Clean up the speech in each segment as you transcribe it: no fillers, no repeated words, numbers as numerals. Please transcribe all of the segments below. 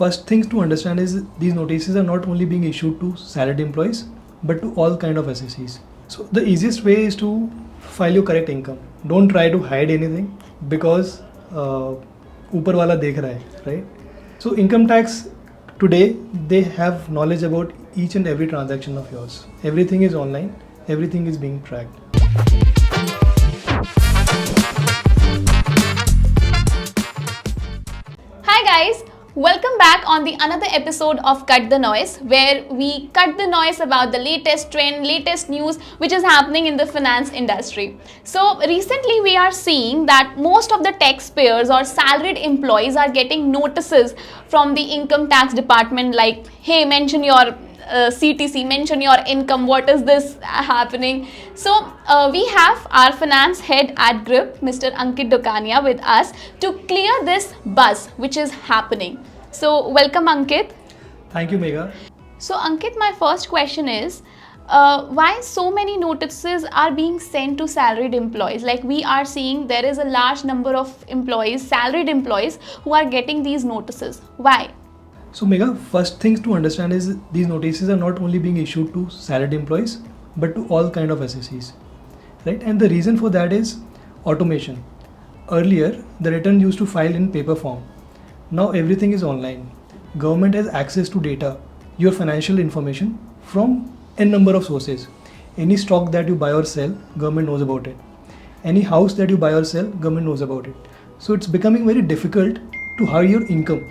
First things to understand is these notices are not only being issued to salaried employees but to all kind of SSEs. So the easiest way is to file your correct income. Don't try to hide anything because ऊपर वाला देख रहा है, right? So income tax today they have knowledge about each and every transaction of yours. Everything is online, everything is being tracked. Hi guys, welcome back on the another episode of Cut the Noise, where we cut the noise about the latest trend, latest news which is happening in the finance industry. So recently we are seeing that most of the taxpayers or salaried employees are getting notices from the income tax department like, hey, mention your CTC, mention your income, what is this happening? So we have our finance head at GRIP, Mr. Ankit Dokania, with us to clear this buzz which is happening. So welcome Ankit. Thank you, Megha. So Ankit, my first question is, why so many notices are being sent to salaried employees? Like we are seeing there is a large number of employees, salaried employees, who are getting these notices. Why? So Megha, first things to understand is these notices are not only being issued to salaried employees but to all kind of SSEs, right? And the reason for that is automation. Earlier, the return used to file in paper form. Now everything is online. Government has access to data, your financial information from n number of sources. Any stock that you buy or sell, government knows about it. Any house that you buy or sell, government knows about it. So it's becoming very difficult to hide your income.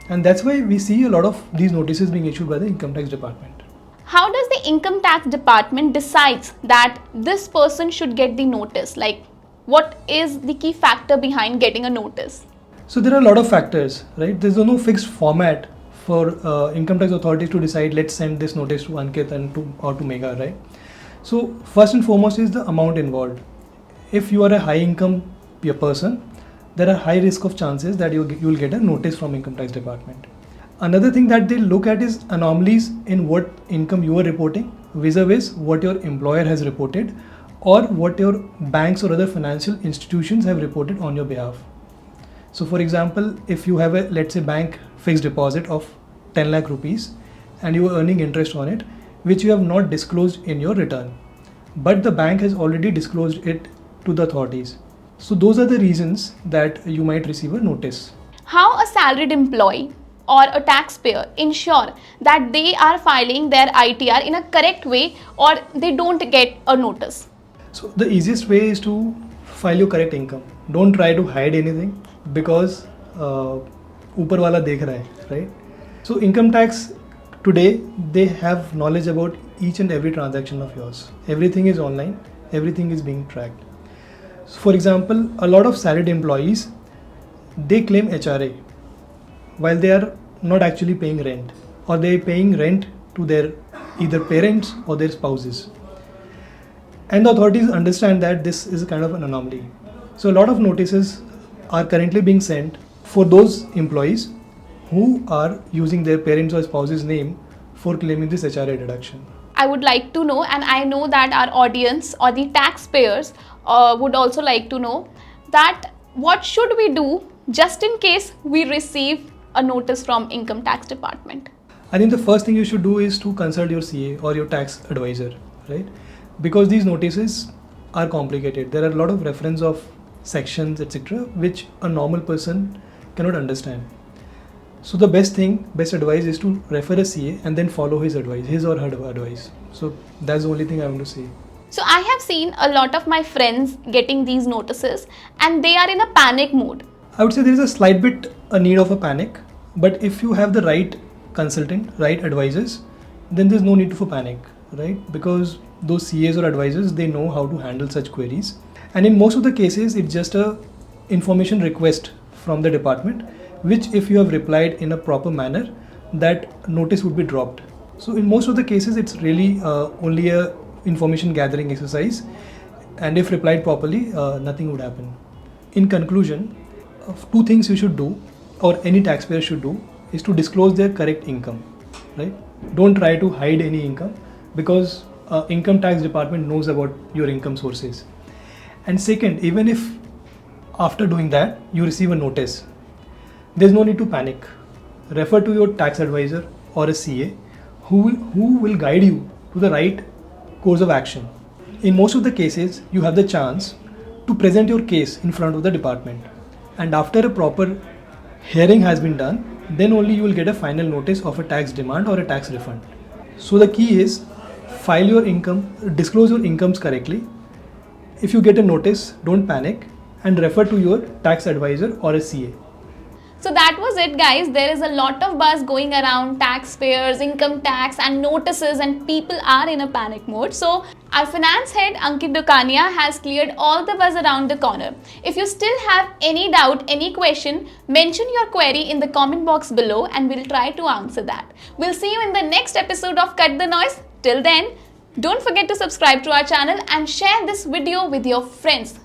And that's why we see a lot of these notices being issued by the income tax department. How does the income tax department decides that this person should get the notice? Like, what is the key factor behind getting a notice? So there are a lot of factors, right? There's no fixed format for income tax authorities to decide, let's send this notice to Ankit and to Megha, right? So first and foremost is the amount involved. If you are a high income person, there are high risk of chances that you will get a notice from income tax department. Another thing that they look at is anomalies in what income you are reporting vis-a-vis what your employer has reported or what your banks or other financial institutions have reported on your behalf. So for example, if you have a, let's say, bank fixed deposit of 10 lakh rupees and you are earning interest on it, which you have not disclosed in your return, but the bank has already disclosed it to the authorities. So those are the reasons that you might receive a notice. How a salaried employee or a taxpayer ensure that they are filing their ITR in a correct way or they don't get a notice? So the easiest way is to file your correct income. Don't try to hide anything because ऊपर वाला देख रहा है, right? So income tax today they have knowledge about each and every transaction of yours. Everything is online, everything is being tracked. So for example, a lot of salaried employees, they claim HRA while they are not actually paying rent, or they are paying rent to their either parents or their spouses. And the authorities understand that this is a kind of an anomaly. So a lot of notices are currently being sent for those employees who are using their parents or spouse's name for claiming this HRA deduction. I would like to know, and I know that our audience or the taxpayers would also like to know, that what should we do just in case we receive a notice from income tax department? I think the first thing you should do is to consult your CA or your tax advisor, right? Because these notices are complicated. There are a lot of reference of sections, etc., which a normal person cannot understand. So the best advice is to refer a CA and then follow his advice, his or her advice. So that's the only thing I want to say. So I have seen a lot of my friends getting these notices and they are in a panic mode. I would say there is a slight bit a need of a panic, but if you have the right consultant, right advisors, then there's no need for panic, right? Because those CAs or advisors, they know how to handle such queries. And in most of the cases, it's just a information request from the department, which if you have replied in a proper manner, that notice would be dropped. So in most of the cases, it's really only a information gathering exercise, and if replied properly, nothing would happen. In conclusion, two things you should do, or any taxpayer should do, is to disclose their correct income, right? Don't try to hide any income because income tax department knows about your income sources. And second, even if after doing that you receive a notice, there's no need to panic. refer to your tax advisor or a CA who will guide you to the right course of action. In most of the cases, you have the chance to present your case in front of the department, and after a proper hearing has been done, then only you will get a final notice of a tax demand or a tax refund. So the key is file your income, disclose your incomes correctly. If you get a notice, don't panic and refer to your tax advisor or a CA. So that was it, guys. There is a lot of buzz going around taxpayers, income tax and notices, and people are in a panic mode. So our finance head Ankit Dokania has cleared all the buzz around the corner. If you still have any doubt, any question, mention your query in the comment box below and we'll try to answer that. We'll see you in the next episode of Cut the Noise. Till then, don't forget to subscribe to our channel and share this video with your friends.